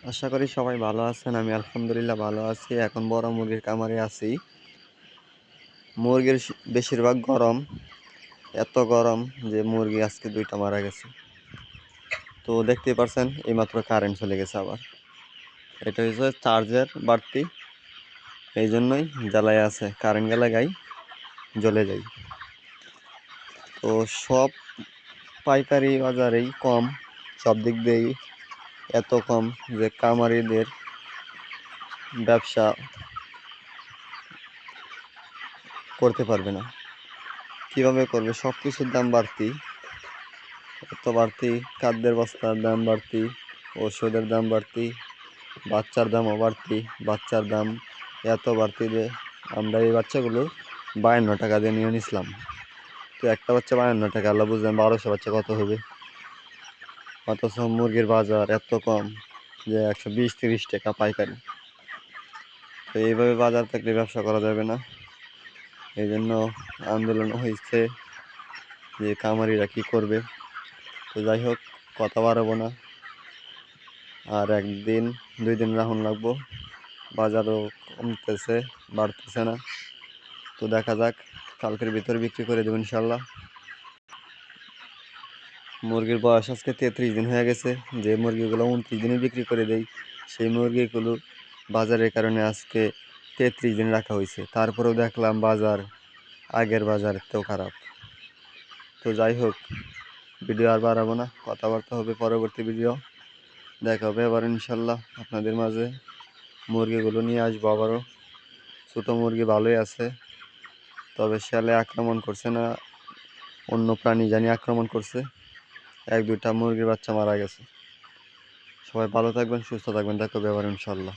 আশা করি সবাই ভালো আছেন। আমি আলহামদুলিল্লাহ ভালো আছি। এখন বড় মুরগির খামারে আছি। মুরগির বেশিরভাগ গরম। এত গরম যে মুরগি আজকে ২ টা মারা গেছে। তো দেখতেই পারছেন এইমাত্র কারেন্ট চলে গেছে আবার। এটা হচ্ছে চার্জের বাড়তি। এই জন্যই জ্বালায় আছে। কারেন্ট গেলে গাই জ্বলে যায়। তো সব পাইকারি বাজারেই কম। সব দিক দিয়েই এত কম যে খামারিদের ব্যবসা করতে পারবে না। কিভাবে করবে? সব কিছুর দাম বাড়তি। এত বাড়তি, খাদ্যের বস্তার দাম বাড়তি, ওষুধের দাম বাড়তি, বাচ্চার দামও বাড়তি। বাচ্চার দাম এত বাড়তি যে আমরা এই বাচ্চাগুলো ৫২ টাকা দিয়ে নিয়ে নিছিলাম। তো একটা বাচ্চা ৫২ টাকা, আল্লাহ বুঝলেন ১২০০ বাচ্চা কত হবে। অথচ মুরগির বাজার এত কম যে ১২০-৩০ টাকা পাইকারি। তো এইভাবে বাজার থাকলে ব্যবসা করা যাবে না। এই জন্য আন্দোলন হয়েছে যে খামারিরা কী করবে। তো যাই হোক, কথা বাড়াবো না। আর ১ দিন ২ দিন রাখুন লাগবো। বাজারও কমতেছে, বাড়তেছে না। তো দেখা যাক, কালকের ভিতরে বিক্রি করে দেবো ইনশাল্লাহ। মুরগির বয়স আজকে ৩৩ দিন হয়ে গেছে। যে মুরগিগুলো ২৯ দিনে বিক্রি করে দেই, সেই মুরগিগুলো বাজারের কারণে আজকে ৩৩ দিন রাখা হয়েছে। তারপরেও দেখলাম বাজার আগের বাজারের থেকেও খারাপ। তো যাই হোক, ভিডিও আর বাড়াবো না, কথাবার্তা হবে পরবর্তী ভিডিও। দেখা হবে আবার ইনশাল্লাহ আপনাদের মাঝে। মুরগিগুলো নিয়ে আসবো আবারও। ছোটো মুরগি ভালোই আছে, তবে শিয়ালে আক্রমণ করছে না, অন্য প্রাণী জানি আক্রমণ করছে। ১-২টা মুরগির বাচ্চা মারা গেছে। সবাই ভালো থাকবেন, সুস্থ থাকবেন। দেখা হবে আবার ইনশাল্লাহ।